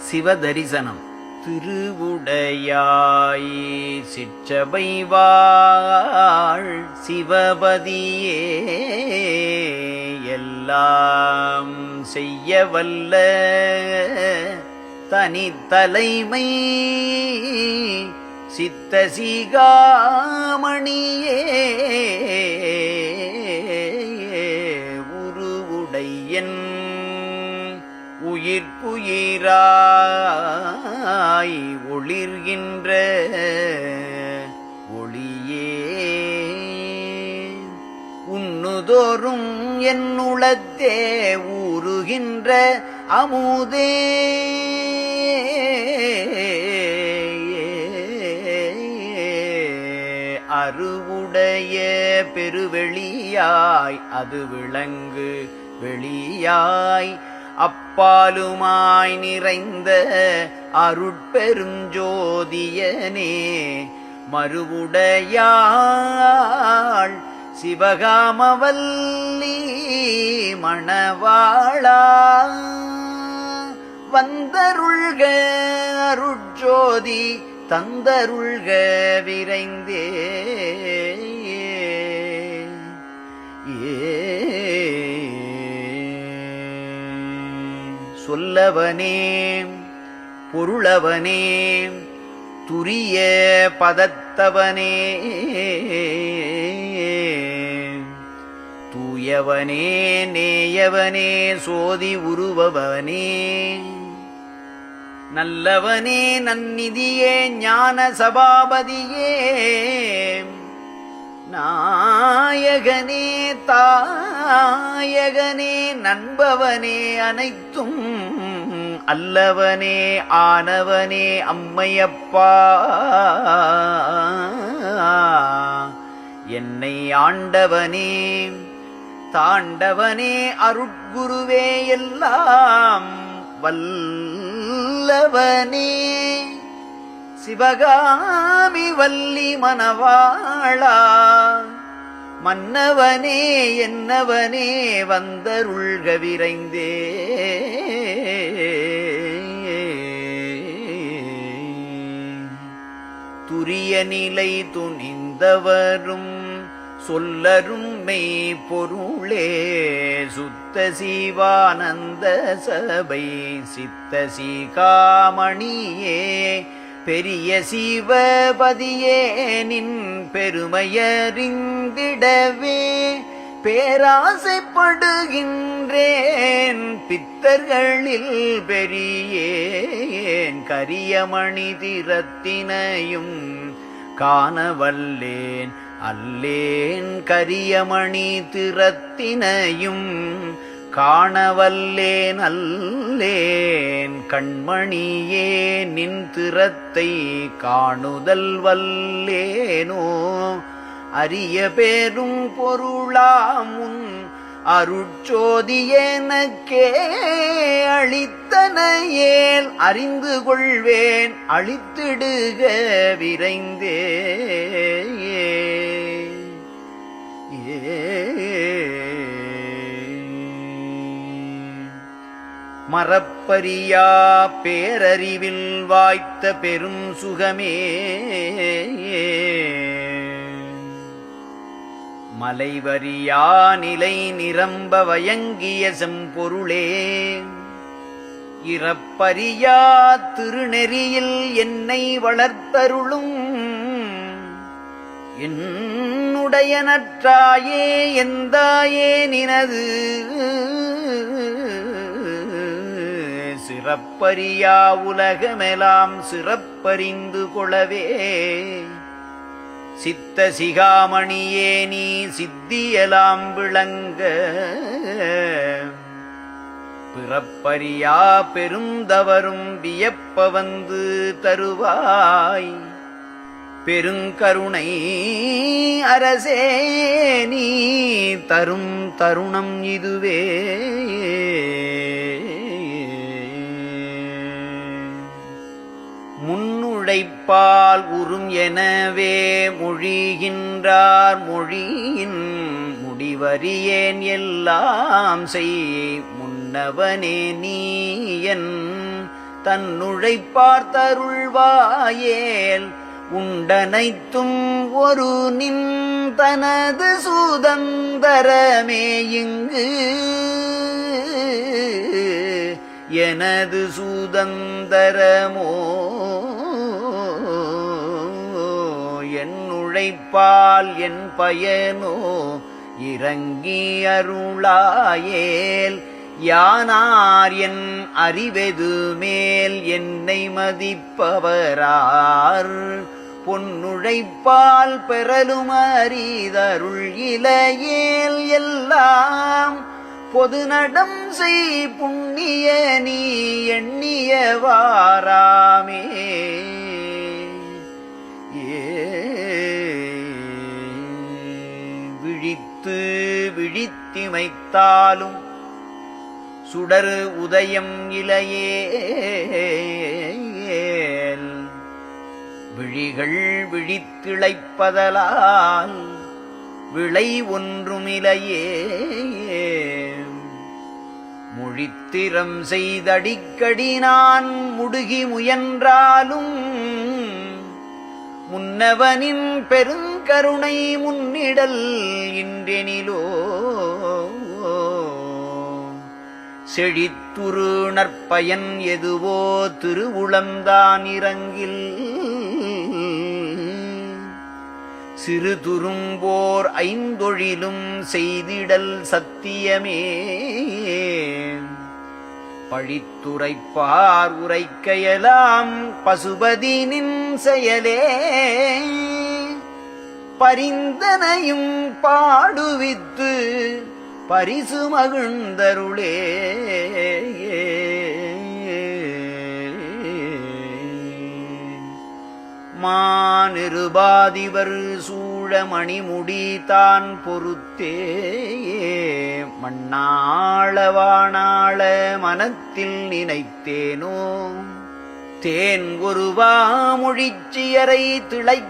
சிவதரிசனம். திருவுடையாய் சிற்றபை வாழ் சிவபதியே எல்லாம் செய்யவல்ல தனித்தலைமை சித்தசிகாமணியே உருவுடையன் உயிர்க்குயிராய் ஒளிர்கின்ற ஒளியே உண்ணுதோறும் என் உளத்தே ஊறுகின்ற அமுதே அருவுடைய பெருவெளியாய் அது விளங்கு வெளியாய் அப்பாலுமாய் நிறைந்த அருட்பெருஞ்சோதியனே மறுவுடையாள் சிவகாமவல்லி மணவாளா வந்தருள்க அருட்ஜோதி தந்தருள்க விரைந்தே சொல்லவனே பொருளவனே துரிய பதத்தவனே தூயவனே நேயவனே சோதி உருவவனே நல்லவனே நன்னிதியே ஞான சபாபதியே நாயகனே தாயகனே நண்பவனே அனைத்தும் அல்லவனே ஆனவனே அம்மையப்பா என்னை ஆண்டவனே தாண்டவனே அருட்குருவே எல்லாம் வல்லவனே சிவகாமி வல்லி மணவாளா மன்னவனே என்னவனே வந்தருள்க விரைந்தே துரிய நிலை துணிந்தவரும் சொல்லரும் மெய் பொருளே சுத்த சிவானந்த சபை சித்த சீகாமணியே பெரிய சிவபதியே நின் பெருமையறிந்திடவே பேராசைப்படுகின்றேன் பித்தர்களில் பெரியேன் கரியமணி திறத்தினையும் காணவல்லேன் அல்லேன் கரியமணி திறத்தினையும் காணவல்லேன் அல்லேன் கண்மணியே நின் திறத்தை காணுதல் வல்லேனோ அரிய பேரும் பொருளாமுன் அருட்சோதியேனக்கே அளித்தனையேல் அறிந்து கொள்வேன் அளித்திடுக விரைந்தே மறப்பரியா பேரறிவில் வாய்த்த பெரும் சுகமே மலைவரியா நிலை நிரம்ப வயங்கிய செம்பொருளே இறப்பரியா திருநெறியில் என்னை வளர்த்தருளும் என்னுடைய நற்றாயே எந்தாயே நினது சிறப்பரியா உலகமெலாம் சிறப்பறிந்து கொளவே சித்த சிகாமணியே நீ சித்தியலாம் விளங்க பிறப்பரியா பெருந்தவரும் வியப்ப வந்து தருவாய் பெருங்கருணை அரசே நீ தரும் தருணம் இதுவே முன்னுழைப்பால் உறும் எனவே மொழிகின்றார் மொழியின் முடிவறியேன் எல்லாம் செய் முன்னவனே நீயன் தன்னுழைப்பார்த்தருள்வாயேல் உண்டனைத்தும் ஒரு நின் தனது சுதந்தரமே இங்கு எனது சுதந்தரமோ என் உழைப்பால் என் பயனோ இறங்கி அருளாயேல் யானார் என் அறிவெது மேல் என்னை மதிப்பவரார் பொன்னுழைப்பால் பெறலும் அரிதருள் இலையேல் எல்லாம் பொது நடம் செய் புண்ணிய நீ எண்ணியவாராமே விழித்து விழித்திமைத்தாலும் சுடர் உதயம் இலையேல் விழிகள் விழித்திளைப்பதலால் விளை ஒன்றுமிலையே முழித்திரம் செய்தடிக்கடி நான் முடுகி முயன்றாலும் முன்னவனின் பெருங்கருணை முன்னிடல் இன்றெனிலோ செழித்துரு நற்பயன் எதுவோ திருவுளம்தான் இறங்கில் சிறு துரும்போர் ஐந்தொழிலும் செய்திடல் சத்தியமே பழித்துரைப்பார் உரைக்கையலாம் பசுபதி நின் செயலே பரிந்தனையும் பாடுவித்து பரிசு மகிழ்ந்தருளே மானிருபாதிவர் சூழ மணிமுடி தான் பொறுத்தே மண்ணாளவானாள மனத்தில் நினைத்தேனோ தேன் ஒருவா மொழிச்சியரை திளைக்க